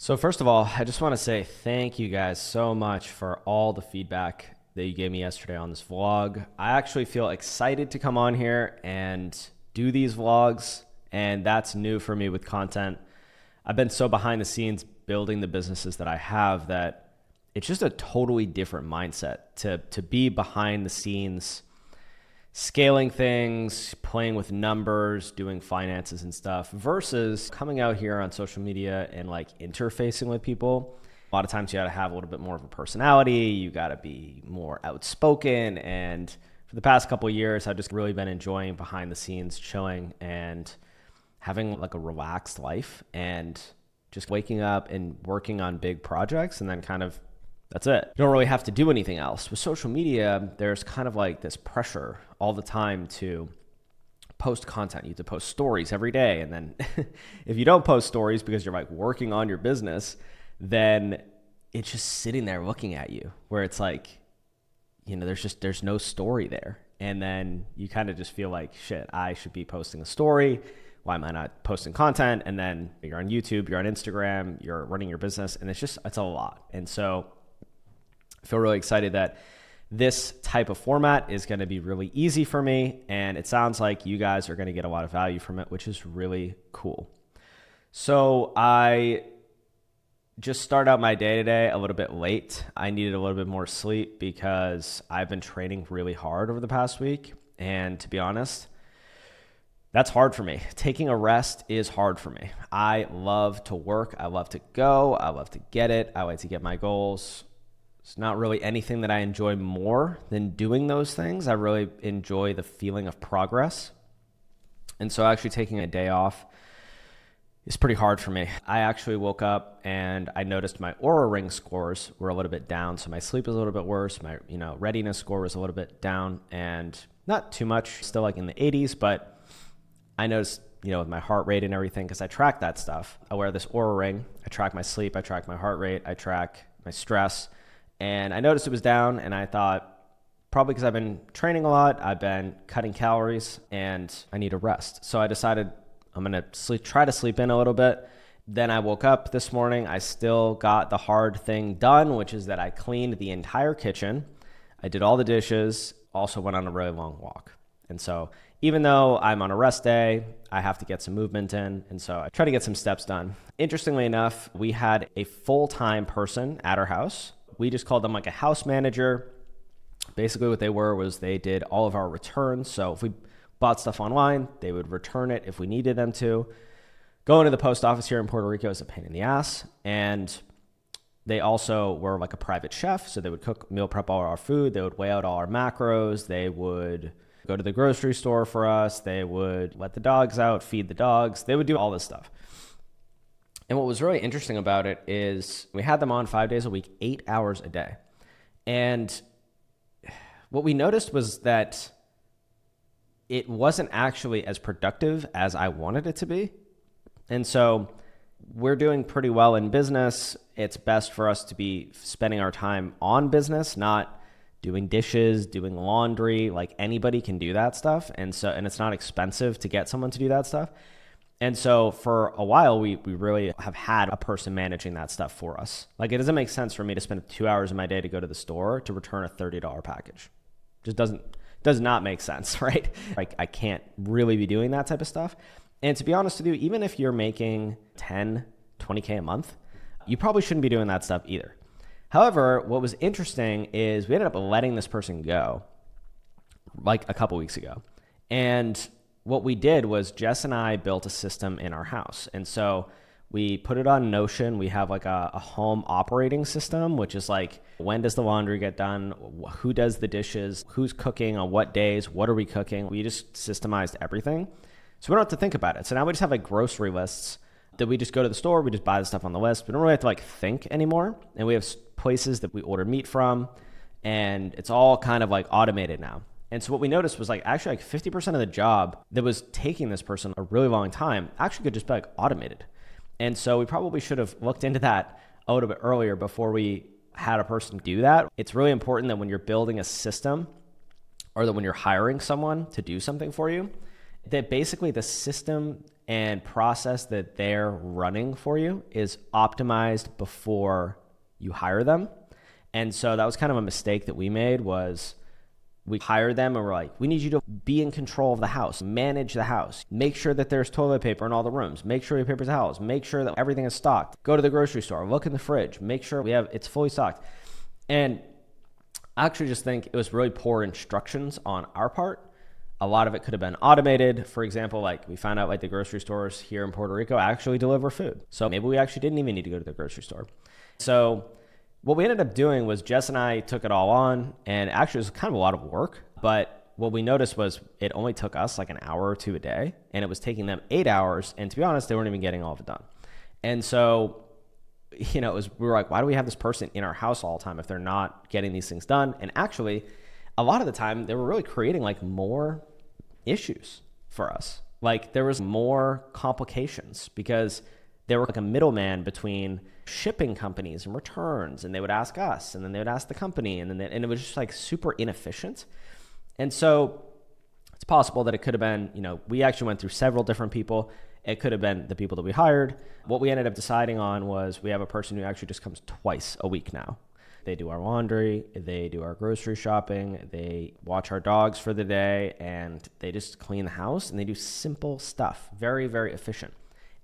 So first of all, I just want to say thank you guys so much for all the feedback that you gave me yesterday on this vlog. I actually feel excited to come on here and do these vlogs, and that's new for me with content. I've been so behind the scenes building the businesses that I have that it's just a totally different mindset to be behind the scenes scaling things, playing with numbers, doing finances and stuff versus coming out here on social media and like interfacing with people. A lot of times you got to have a little bit more of a personality. You got to be more outspoken. And for the past couple of years, I've just really been enjoying behind the scenes, chilling and having like a relaxed life and just waking up and working on big projects and then kind of that's it. You don't really have to do anything else. With social media, there's kind of like this pressure all the time to post content. You have to post stories every day. And then if you don't post stories because you're like working on your business, then it's just sitting there looking at you where it's like, there's no story there. And then you kind of just feel like, shit, I should be posting a story. Why am I not posting content? And then you're on YouTube, you're on Instagram, you're running your business, and it's a lot. And so I feel really excited that this type of format is going to be really easy for me, and it sounds like you guys are going to get a lot of value from it, which is really cool. So I just started out my day today a little bit late. I needed a little bit more sleep because I've been training really hard over the past week, and to be honest, that's hard for me. Taking a rest is hard for me. I love to work. I love to go. I love to get it. I like to get my goals. It's not really anything that I enjoy more than doing those things. I really enjoy the feeling of progress. And so actually taking a day off is pretty hard for me. I actually woke up and I noticed my Oura Ring scores were a little bit down. So my sleep was a little bit worse. My readiness score was a little bit down and not too much, still like in the 80s, but I noticed, with my heart rate and everything, because I track that stuff. I wear this Oura Ring. I track my sleep. I track my heart rate. I track my stress. And I noticed it was down, and I thought, probably because I've been training a lot, I've been cutting calories, and I need a rest. So I decided I'm going to try to sleep in a little bit. Then I woke up this morning. I still got the hard thing done, which is that I cleaned the entire kitchen. I did all the dishes, also went on a really long walk. And so even though I'm on a rest day, I have to get some movement in. And so I try to get some steps done. Interestingly enough, we had a full-time person at our house. We just called them like a house manager. Basically what they were was they did all of our returns. So if we bought stuff online, they would return it if we needed them to. Going to the post office here in Puerto Rico is a pain in the ass. And they also were like a private chef. So they would meal prep all our food. They would weigh out all our macros. They would go to the grocery store for us. They would let the dogs out, feed the dogs. They would do all this stuff. And what was really interesting about it is we had them on 5 days a week, 8 hours a day. And what we noticed was that it wasn't actually as productive as I wanted it to be. And so we're doing pretty well in business. It's best for us to be spending our time on business, not doing dishes, doing laundry. Like anybody can do that stuff. And it's not expensive to get someone to do that stuff. And so for a while, we really have had a person managing that stuff for us. Like it doesn't make sense for me to spend 2 hours of my day to go to the store to return a $30 package. Just does not make sense, right? Like I can't really be doing that type of stuff. And to be honest with you, even if you're making 10, 20K a month, you probably shouldn't be doing that stuff either. However, what was interesting is we ended up letting this person go like a couple weeks ago. And what we did was Jess and I built a system in our house. And so we put it on Notion. We have like a home operating system, which is like, when does the laundry get done? Who does the dishes? Who's cooking on what days? What are we cooking? We just systemized everything. So we don't have to think about it. So now we just have like grocery lists that we just go to the store. We just buy the stuff on the list. We don't really have to like think anymore. And we have places that we order meat from, and it's all kind of like automated now. And so what we noticed was like actually like 50% of the job that was taking this person a really long time actually could just be like automated. And so we probably should have looked into that a little bit earlier before we had a person do that. It's really important that when you're building a system or that when you're hiring someone to do something for you, that basically the system and process that they're running for you is optimized before you hire them. And so that was kind of a mistake that we made. Was we hired them and we're like, we need you to be in control of the house, manage the house, make sure that there's toilet paper in all the rooms, make sure you have paper towels, make sure that everything is stocked, go to the grocery store, look in the fridge, make sure it's fully stocked. And I actually just think it was really poor instructions on our part. A lot of it could have been automated. For example, like we found out like the grocery stores here in Puerto Rico actually deliver food. So maybe we actually didn't even need to go to the grocery store. So what we ended up doing was Jess and I took it all on, and actually it was kind of a lot of work. But what we noticed was it only took us like an hour or two a day, and it was taking them 8 hours. And to be honest, they weren't even getting all of it done. And so, we were like, why do we have this person in our house all the time if they're not getting these things done? And actually, a lot of the time, they were really creating like more issues for us. Like there was more complications because there were like a middleman between shipping companies and returns, and they would ask us, and then they would ask the company, and it was just like super inefficient. And so it's possible that it could have been, we actually went through several different people. It could have been the people that we hired. What we ended up deciding on was we have a person who actually just comes twice a week now. They do our laundry, they do our grocery shopping, they watch our dogs for the day, and they just clean the house, and they do simple stuff. Very, very efficient.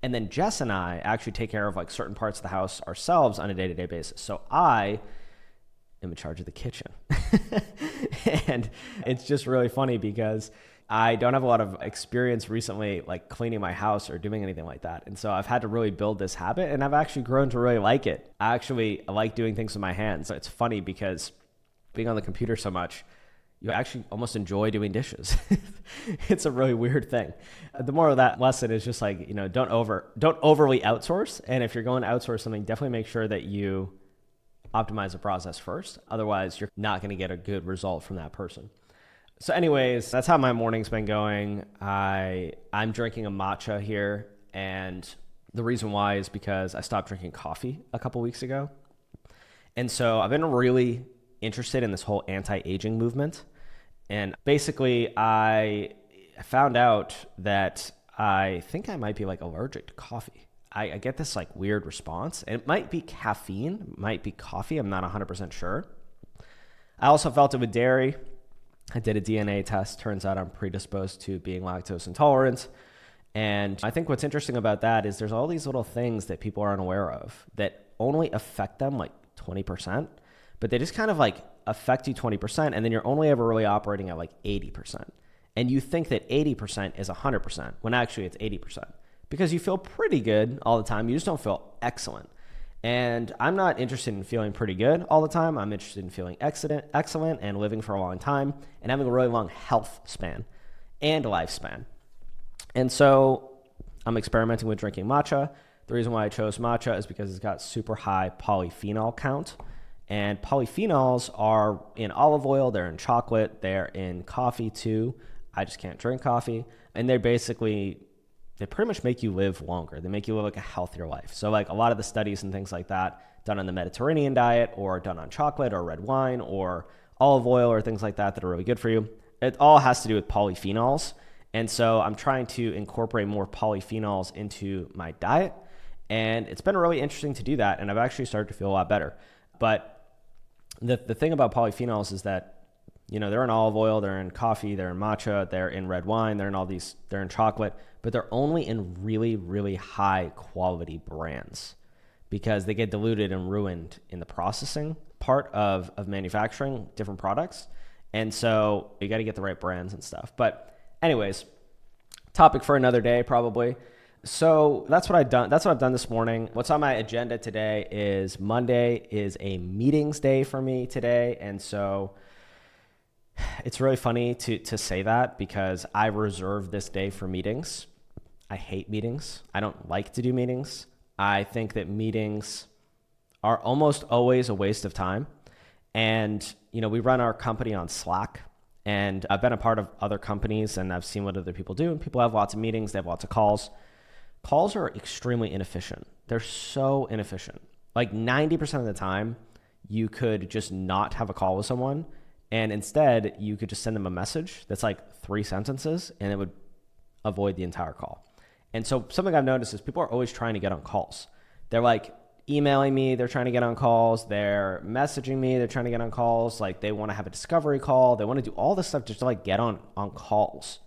And then Jess and I actually take care of like certain parts of the house ourselves on a day-to-day basis. So I am in charge of the kitchen. And it's just really funny because I don't have a lot of experience recently like cleaning my house or doing anything like that. And so I've had to really build this habit, and I've actually grown to really like it. I like doing things with my hands. It's funny because being on the computer so much, you actually almost enjoy doing dishes. It's a really weird thing. The moral of that lesson is just like, don't overly outsource. And if you're going to outsource something, definitely make sure that you optimize the process first. Otherwise, you're not going to get a good result from that person. So anyways, that's how my morning's been going. I'm drinking a matcha here, and the reason why is because I stopped drinking coffee a couple weeks ago. And so I've been really interested in this whole anti-aging movement. And basically, I found out that I think I might be like allergic to coffee. I get this like weird response, and it might be caffeine, might be coffee. I'm not 100% sure. I also felt it with dairy. I did a DNA test. Turns out I'm predisposed to being lactose intolerant. And I think what's interesting about that is there's all these little things that people are unaware of that only affect them like 20%, but they just kind of like affect you 20%. And then you're only ever really operating at like 80%. And you think that 80% is 100% when actually it's 80% because you feel pretty good all the time. You just don't feel excellent. And I'm not interested in feeling pretty good all the time. I'm interested in feeling excellent and living for a long time and having a really long health span and lifespan. And so I'm experimenting with drinking matcha. The reason why I chose matcha is because it's got super high polyphenol count. And polyphenols are in olive oil, they're in chocolate, they're in coffee too. I just can't drink coffee. And they pretty much make you live longer. They make you live like a healthier life. So like a lot of the studies and things like that done on the Mediterranean diet or done on chocolate or red wine or olive oil or things like that are really good for you. It all has to do with polyphenols. And so I'm trying to incorporate more polyphenols into my diet. And it's been really interesting to do that. And I've actually started to feel a lot better. But the thing about polyphenols is that, they're in olive oil, they're in coffee, they're in matcha, they're in red wine, they're in chocolate, but they're only in really, really high quality brands because they get diluted and ruined in the processing part of manufacturing different products. And so you got to get the right brands and stuff. But anyways, topic for another day, probably. So that's what I've done. That's what I've done this morning. What's on my agenda today is Monday is a meetings day for me today. And so it's really funny to say that because I reserve this day for meetings. I hate meetings. I don't like to do meetings. I think that meetings are almost always a waste of time. And, we run our company on Slack, and I've been a part of other companies and I've seen what other people do. And people have lots of meetings. They have lots of calls. Calls are extremely inefficient. They're so inefficient. Like 90% of the time, you could just not have a call with someone. And instead, you could just send them a message that's like 3 sentences, and it would avoid the entire call. And so something I've noticed is people are always trying to get on calls. They're like emailing me, they're trying to get on calls, they're messaging me, they're trying to get on calls, like they want to have a discovery call, they want to do all this stuff just to like get on calls.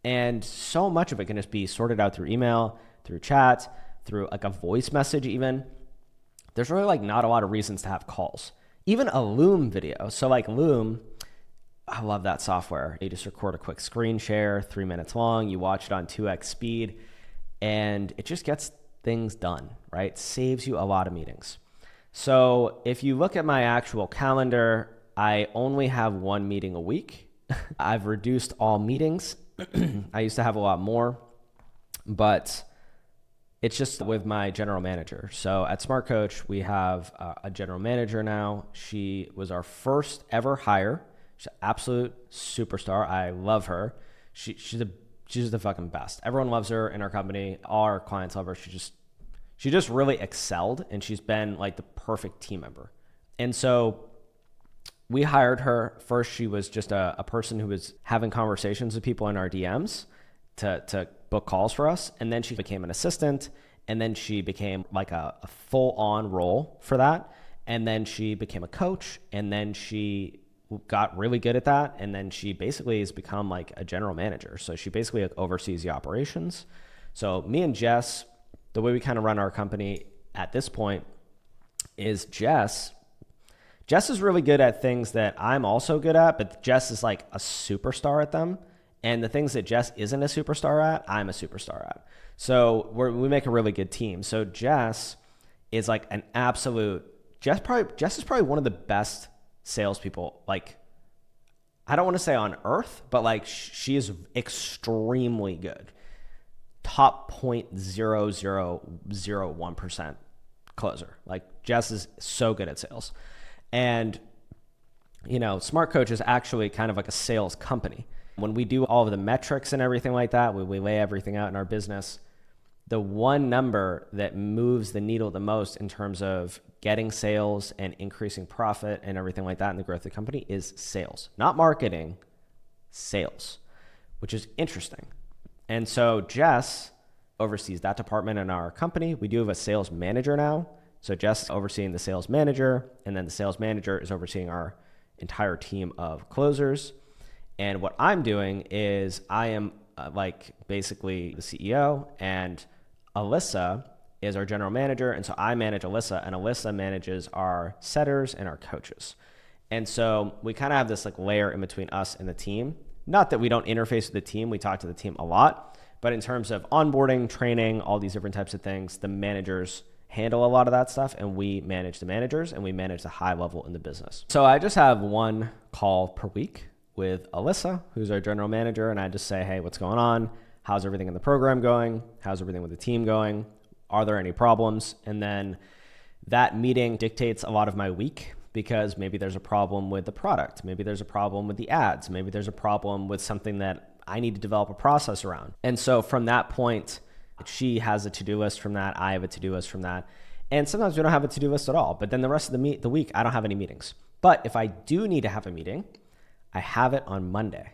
And so much of it can just be sorted out through email, through chat, through like a voice message even. There's really like not a lot of reasons to have calls. Even a Loom video. So like Loom, I love that software. You just record a quick screen share, 3 minutes long, you watch it on 2x speed, and it just gets things done, right? Saves you a lot of meetings. So if you look at my actual calendar, I only have one meeting a week. I've reduced all meetings. I used to have a lot more, but it's just with my general manager. So at Smart Coach, we have a general manager now. She was our first ever hire. She's an absolute superstar. I love her. She's the fucking best. Everyone loves her in our company. All our clients love her. She just really excelled, and she's been like the perfect team member. And so we hired her. First, she was just a person who was having conversations with people in our DMs to book calls for us. And then she became an assistant. And then she became like a full-on role for that. And then she became a coach. And then she got really good at that. And then she basically has become like a general manager. So she basically like oversees the operations. So me and Jess, the way we kind of run our company at this point is Jess is really good at things that I'm also good at, but Jess is like a superstar at them. And the things that Jess isn't a superstar at, I'm a superstar at. So we make a really good team. So Jess is like an absolute, Jess is probably one of the best salespeople, like, I don't want to say on earth, but like she is extremely good. Top 0.0001% closer. Like Jess is so good at sales. And, you know, Smart Coach is actually kind of like a sales company. When we do all of the metrics and everything like that, we lay everything out in our business, the one number that moves the needle the most in terms of getting sales and increasing profit and everything like that in the growth of the company is sales. Not marketing, sales, which is interesting. And so Jess oversees that department in our company. We do have a sales manager now. So Jess is overseeing the sales manager, and then the sales manager is overseeing our entire team of closers. And what I'm doing is I am like basically the CEO, and Alyssa is our general manager. And so I manage Alyssa, and Alyssa manages our setters and our coaches. And so we kind of have this like layer in between us and the team. Not that we don't interface with the team. We talk to the team a lot, but in terms of onboarding, training, all these different types of things, the managers handle a lot of that stuff, and we manage the managers, and we manage the high level in the business. So I just have one call per week with Alyssa, who's our general manager, and I just say, hey, what's going on? How's everything in the program going? How's everything with the team going? Are there any problems? And then that meeting dictates a lot of my week, because maybe there's a problem with the product. Maybe there's a problem with the ads. Maybe there's a problem with something that I need to develop a process around. And so from that point, she has a to-do list from that. I have a to-do list from that. And sometimes we don't have a to-do list at all. But then the rest of the week, I don't have any meetings. But if I do need to have a meeting, I have it on Monday.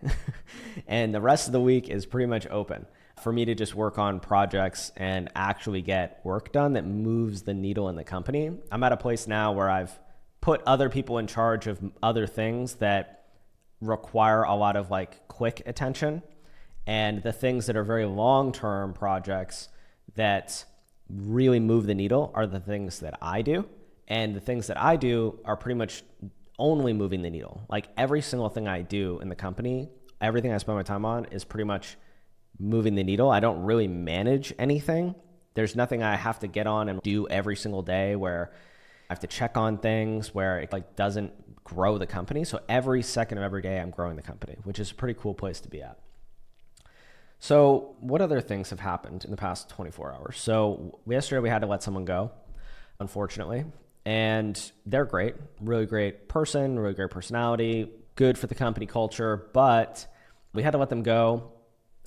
And the rest of the week is pretty much open for me to just work on projects and actually get work done that moves the needle in the company. I'm at a place now where I've put other people in charge of other things that require a lot of like quick attention. And the things that are very long-term projects that really move the needle are the things that I do. And the things that I do are pretty much only moving the needle. Like every single thing I do in the company, everything I spend my time on is pretty much moving the needle. I don't really manage anything. There's nothing I have to get on and do every single day where I have to check on things, where it like doesn't grow the company. So every second of every day I'm growing the company, which is a pretty cool place to be at. So what other things have happened in the past 24 hours? So yesterday we had to let someone go, unfortunately, and they're great, really great person, really great personality, good for the company culture, but we had to let them go.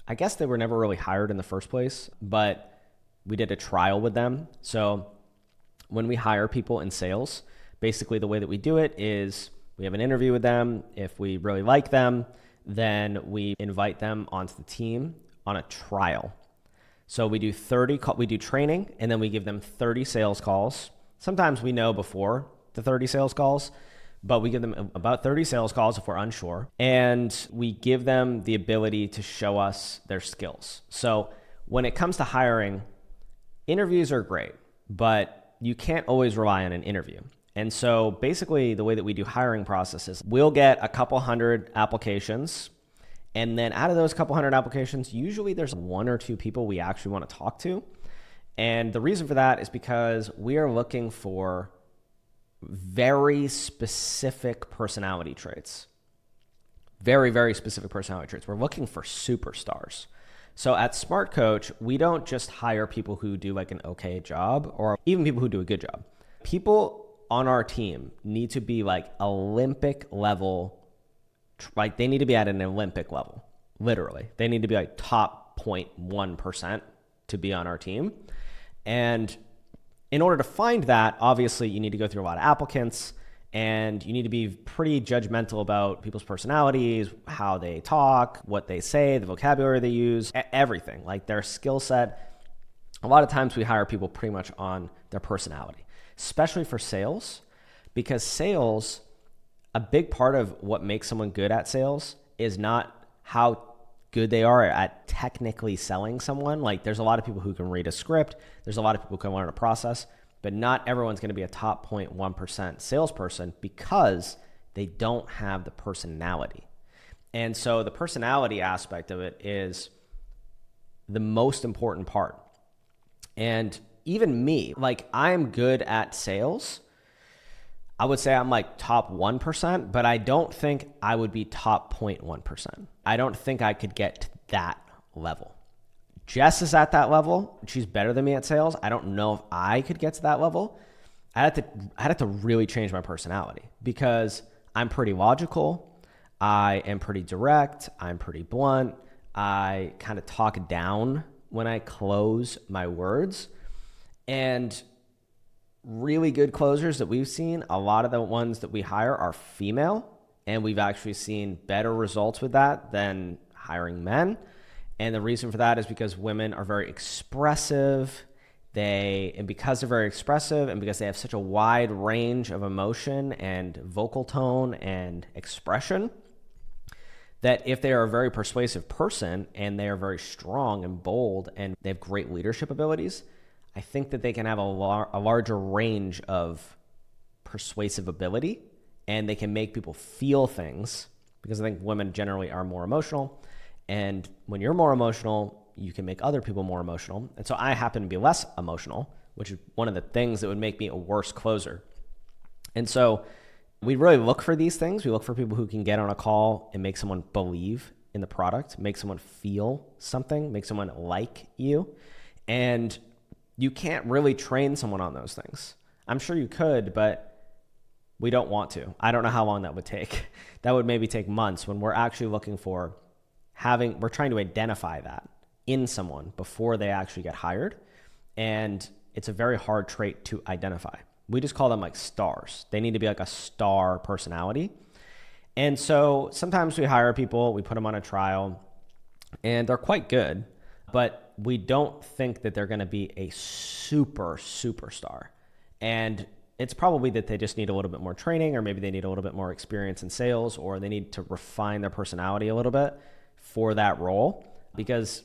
I guess they were never really hired in the first place, but we did a trial with them. So when we hire people in sales, basically the way that we do it is we have an interview with them. If we really like them, then we invite them onto the team on a trial. So we do we do training, and then we give them 30 sales calls. Sometimes we know before the 30 sales calls, but we give them about 30 sales calls if we're unsure. And we give them the ability to show us their skills. So when it comes to hiring, interviews are great, but you can't always rely on an interview. And so basically the way that we do hiring processes, we'll get a couple hundred applications. And then out of those couple hundred applications, usually there's one or two people we actually want to talk to. And the reason for that is because we are looking for very specific personality traits. Very, very specific personality traits. We're looking for superstars. So at Smart Coach, we don't just hire people who do like an okay job or even people who do a good job. People on our team need to be like Olympic level, like they need to be at an Olympic level, literally. They need to be like top 0.1% to be on our team. And in order to find that, obviously you need to go through a lot of applicants and you need to be pretty judgmental about people's personalities, how they talk, what they say, the vocabulary they use, everything, like their skill set. A lot of times we hire people pretty much on their personality, especially for sales, because sales, a big part of what makes someone good at sales is not how good they are at technically selling someone. Like there's a lot of people who can read a script. There's a lot of people who can learn a process, but not everyone's going to be a top 0.1% salesperson because they don't have the personality. And so the personality aspect of it is the most important part. And even me, like I'm good at sales. I would say I'm like top 1%, but I don't think I would be top 0.1%. I don't think I could get to that level. Jess is at that level. She's better than me at sales. I don't know if I could get to that level. I'd have to really change my personality because I'm pretty logical. I am pretty direct. I'm pretty blunt. I kind of talk down when I close my words. And really good closers that we've seen, a lot of the ones that we hire are female, and we've actually seen better results with that than hiring men. And the reason for that is because women are very expressive. And because they're very expressive and because they have such a wide range of emotion and vocal tone and expression, that if they are a very persuasive person and they are very strong and bold and they have great leadership abilities, I think that they can have a larger range of persuasive ability and they can make people feel things because I think women generally are more emotional. And when you're more emotional, you can make other people more emotional. And so I happen to be less emotional, which is one of the things that would make me a worse closer. And so we really look for these things. We look for people who can get on a call and make someone believe in the product, make someone feel something, make someone like you. And you can't really train someone on those things. I'm sure you could, but we don't want to. I don't know how long that would take. That would maybe take months when we're actually looking for we're trying to identify that in someone before they actually get hired. And it's a very hard trait to identify. We just call them like stars. They need to be like a star personality. And so sometimes we hire people, we put them on a trial, and they're quite good, but we don't think that they're going to be a superstar. And it's probably that they just need a little bit more training, or maybe they need a little bit more experience in sales, or they need to refine their personality a little bit for that role, because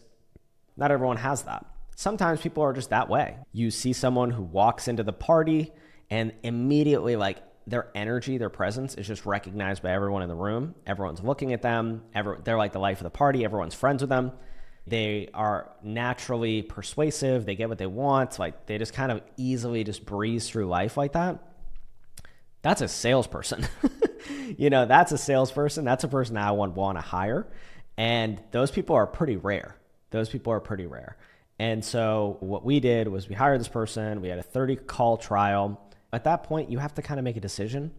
not everyone has that. Sometimes people are just that way. You see someone who walks into the party and immediately like their energy, their presence is just recognized by everyone in the room. Everyone's looking at them. They're like the life of the party. Everyone's friends with them. They are naturally persuasive. They get what they want. Like they just kind of easily just breeze through life like that. That's a salesperson. That's a salesperson. That's a person I would want to hire. And those people are pretty rare. And so what we did was we hired this person. We had a 30-call trial. At that point, you have to kind of make a decision,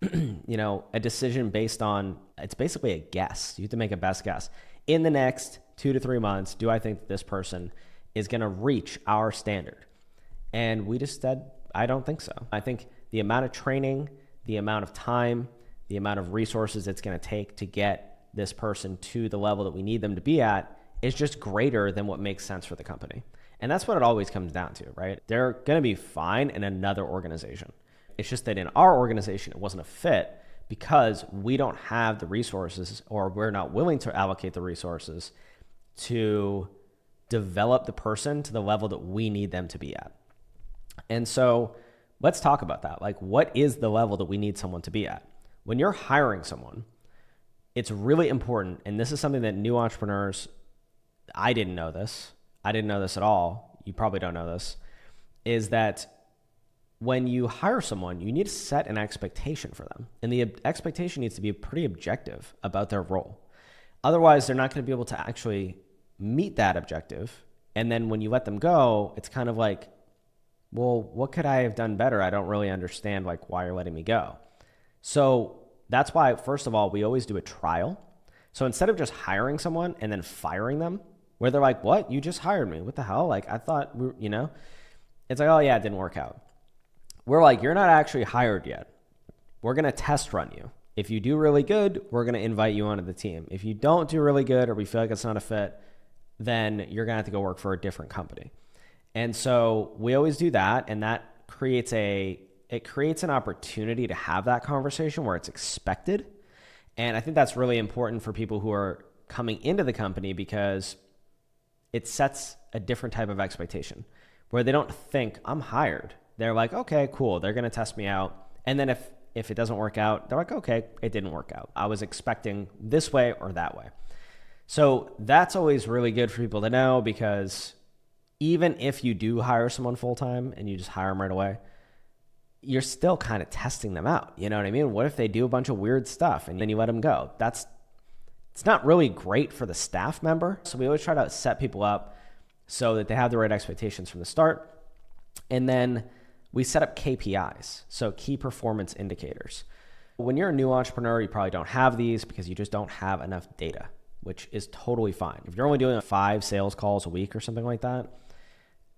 a decision based on, it's basically a guess. You have to make a best guess. In the next 2 to 3 months, do I think that this person is going to reach our standard? And we just said, I don't think so. I think the amount of training, the amount of time, the amount of resources it's going to take to get this person to the level that we need them to be at is just greater than what makes sense for the company. And that's what it always comes down to, right? They're going to be fine in another organization. It's just that in our organization, it wasn't a fit because we don't have the resources, or we're not willing to allocate the resources to develop the person to the level that we need them to be at. And so let's talk about that. Like, what is the level that we need someone to be at? When you're hiring someone, it's really important, and this is something that new entrepreneurs, I didn't know this at all, you probably don't know this, is that when you hire someone, you need to set an expectation for them. And the expectation needs to be pretty objective about their role. Otherwise, they're not going to be able to actually meet that objective. And then when you let them go, it's kind of like, well, what could I have done better? I don't really understand like why you're letting me go. So that's why, first of all, we always do a trial. So instead of just hiring someone and then firing them, where they're like, what? You just hired me. What the hell? Like, I thought, it's like, oh yeah, it didn't work out. We're like, you're not actually hired yet. We're going to test run you. If you do really good, we're going to invite you onto the team. If you don't do really good, or we feel like it's not a fit, then you're going to have to go work for a different company. And so we always do that. And that creates an opportunity to have that conversation where it's expected. And I think that's really important for people who are coming into the company, because it sets a different type of expectation where they don't think I'm hired. They're like, okay, cool. They're going to test me out. And then if it doesn't work out, they're like, okay, it didn't work out. I was expecting this way or that way. So that's always really good for people to know, because even if you do hire someone full-time and you just hire them right away, you're still kind of testing them out. You know what I mean? What if they do a bunch of weird stuff and then you let them go? It's not really great for the staff member. So we always try to set people up so that they have the right expectations from the start. And then we set up KPIs, so key performance indicators. When you're a new entrepreneur, you probably don't have these because you just don't have enough data, which is totally fine. If you're only doing 5 sales calls a week or something like that,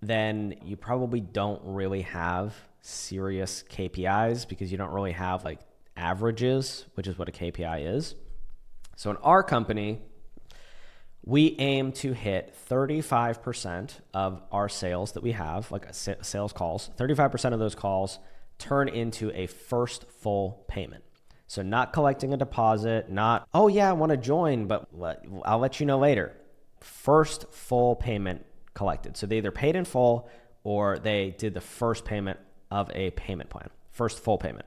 then you probably don't really have serious KPIs, because you don't really have like averages, which is what a KPI is. So in our company, we aim to hit 35% of our sales that we have, like sales calls. 35% of those calls turn into a first full payment. So not collecting a deposit, not, oh yeah, I want to join, but I'll let you know later. First full payment collected. So they either paid in full or they did the first payment of a payment plan, first full payment.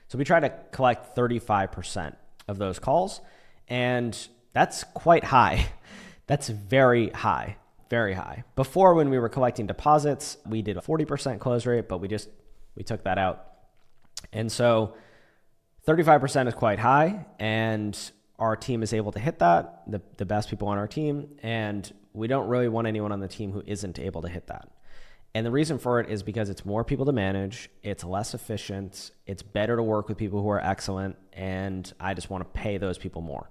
So we try to collect 35% of those calls, and that's quite high. That's very high, very high. Before, when we were collecting deposits, we did a 40% close rate, but we took that out. And so 35% is quite high, and our team is able to hit that, the best people on our team, and we don't really want anyone on the team who isn't able to hit that. And the reason for it is because it's more people to manage, it's less efficient, it's better to work with people who are excellent, and I just want to pay those people more.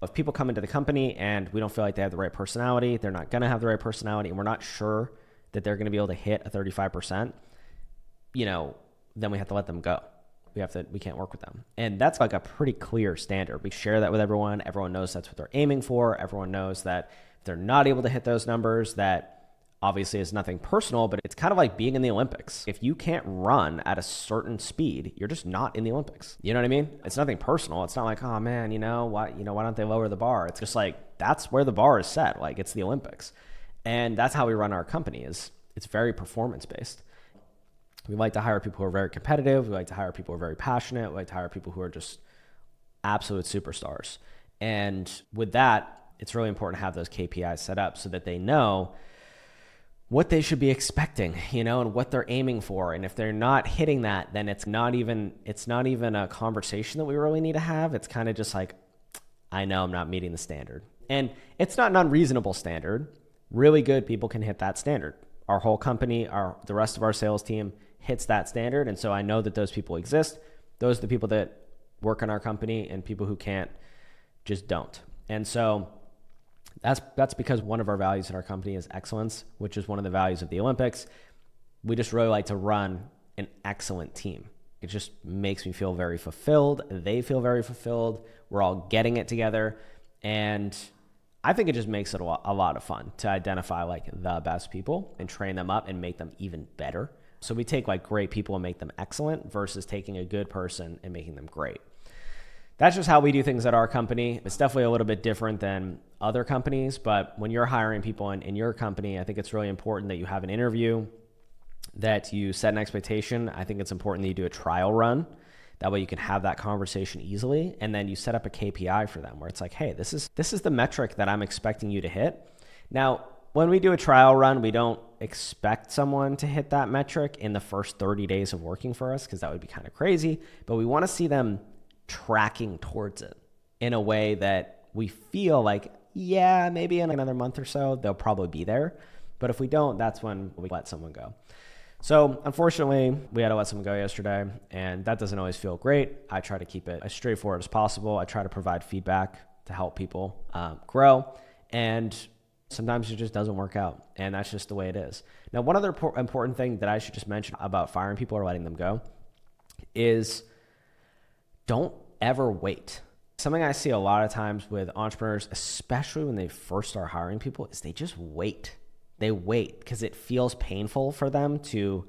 If people come into the company and we don't feel like they have the right personality, they're not going to have the right personality, and we're not sure that they're going to be able to hit a 35%, then we have to let them go. We can't work with them. And that's like a pretty clear standard. We share that with everyone. Everyone knows that's what they're aiming for. Everyone knows that if they're not able to hit those numbers, that obviously is nothing personal, but it's kind of like being in the Olympics. If you can't run at a certain speed, you're just not in the Olympics. You know what I mean? It's nothing personal. It's not like, oh man, why don't they lower the bar? It's just like, that's where the bar is set. Like, it's the Olympics. And that's how we run our company. It's very performance based. We like to hire people who are very competitive. We like to hire people who are very passionate. We like to hire people who are just absolute superstars. And with that, it's really important to have those KPIs set up so that they know what they should be expecting, and what they're aiming for. And if they're not hitting that, then it's not even a conversation that we really need to have. It's kind of just like, I know I'm not meeting the standard. And it's not an unreasonable standard. Really good people can hit that standard. Our whole company, the rest of our sales team hits that standard. And so I know that those people exist. Those are the people that work in our company, and people who can't just don't. And so that's because one of our values in our company is excellence, which is one of the values of the Olympics. We just really like to run an excellent team. It just makes me feel very fulfilled. They feel very fulfilled. We're all getting it together. And I think it just makes it a lot of fun to identify like the best people and train them up and make them even better. So we take like great people and make them excellent versus taking a good person and making them great. That's just how we do things at our company. It's definitely a little bit different than other companies, but when you're hiring people in your company, I think it's really important that you have an interview, that you set an expectation. I think it's important that you do a trial run. That way you can have that conversation easily. And then you set up a KPI for them where it's like, hey, this is the metric that I'm expecting you to hit. Now, when we do a trial run, we don't expect someone to hit that metric in the first 30 days of working for us because that would be kind of crazy. But we want to see them tracking towards it in a way that we feel like, yeah, maybe in another month or so, they'll probably be there. But if we don't, that's when we let someone go. So unfortunately, we had to let someone go yesterday, and that doesn't always feel great. I try to keep it as straightforward as possible. I try to provide feedback to help people grow, and sometimes it just doesn't work out, and that's just the way it is. Now, one other important thing that I should just mention about firing people or letting them go is don't ever wait. Something I see a lot of times with entrepreneurs, especially when they first start hiring people, is they just wait. They wait because it feels painful for them to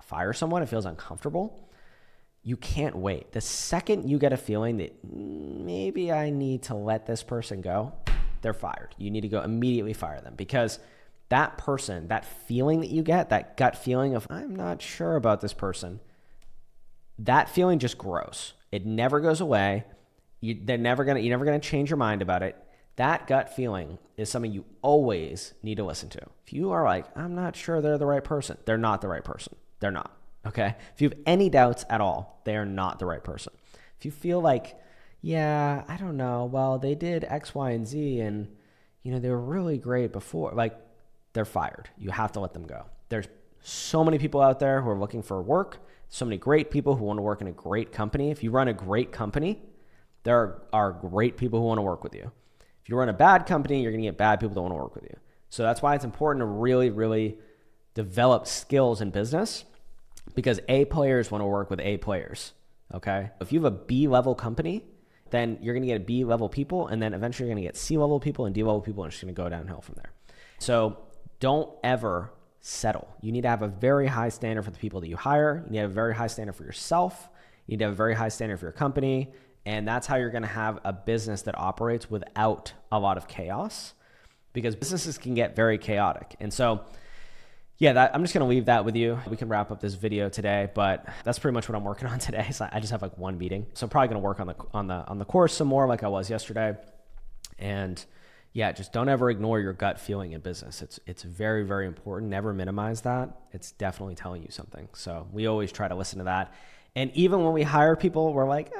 fire someone. It feels uncomfortable. You can't wait. The second you get a feeling that maybe I need to let this person go, they're fired. You need to go immediately fire them because that person, that feeling that you get, that gut feeling of I'm not sure about this person, that feeling just grows. It never goes away. You're never gonna change your mind about it. That gut feeling is something you always need to listen to. If you are like, I'm not sure they're the right person, they're not the right person. They're not, okay? If you have any doubts at all, they are not the right person. If you feel like, yeah, I don't know, well, they did X, Y, and Z, and they were really great before, like, they're fired. You have to let them go. There's so many people out there who are looking for work, so many great people who want to work in a great company. If you run a great company, there are great people who want to work with you. If you run a bad company, you're going to get bad people that want to work with you. So that's why it's important to really, really develop skills in business because A players want to work with A players, okay? If you have a B-level company, then you're going to get B-level people, and then eventually you're going to get C-level people and D-level people, and it's going to go downhill from there. So don't ever settle. You need to have a very high standard for the people that you hire. You need to have a very high standard for yourself. You need to have a very high standard for your company. And that's how you're going to have a business that operates without a lot of chaos because businesses can get very chaotic. And so, yeah, I'm just going to leave that with you. We can wrap up this video today, but that's pretty much what I'm working on today. So I just have like one meeting. So I'm probably going to work on the course some more like I was yesterday. And yeah, just don't ever ignore your gut feeling in business. It's very, very important. Never minimize that. It's definitely telling you something. So we always try to listen to that. And even when we hire people, we're like,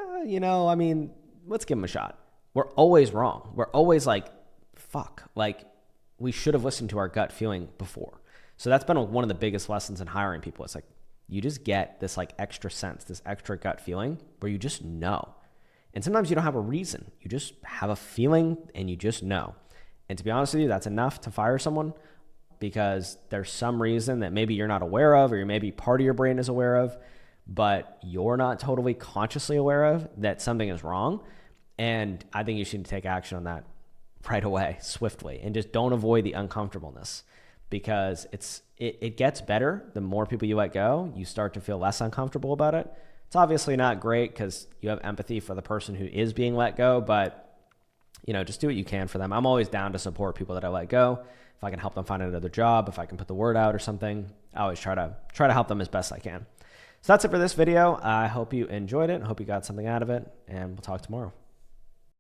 let's give them a shot. We're always wrong. We're always like, fuck, like we should have listened to our gut feeling before. So that's been one of the biggest lessons in hiring people. It's like, you just get this like extra sense, this extra gut feeling where you just know. And sometimes you don't have a reason. You just have a feeling and you just know. And to be honest with you, that's enough to fire someone because there's some reason that maybe you're not aware of or maybe part of your brain is aware of, but you're not totally consciously aware of that something is wrong. And I think you should take action on that right away, swiftly, and just don't avoid the uncomfortableness because it gets better. The more people you let go, you start to feel less uncomfortable about it. It's obviously not great because you have empathy for the person who is being let go, but just do what you can for them. I'm always down to support people that I let go. If I can help them find another job, if I can put the word out or something, I always try to help them as best I can. So that's it for this video. I hope you enjoyed it. I hope you got something out of it, and we'll talk tomorrow.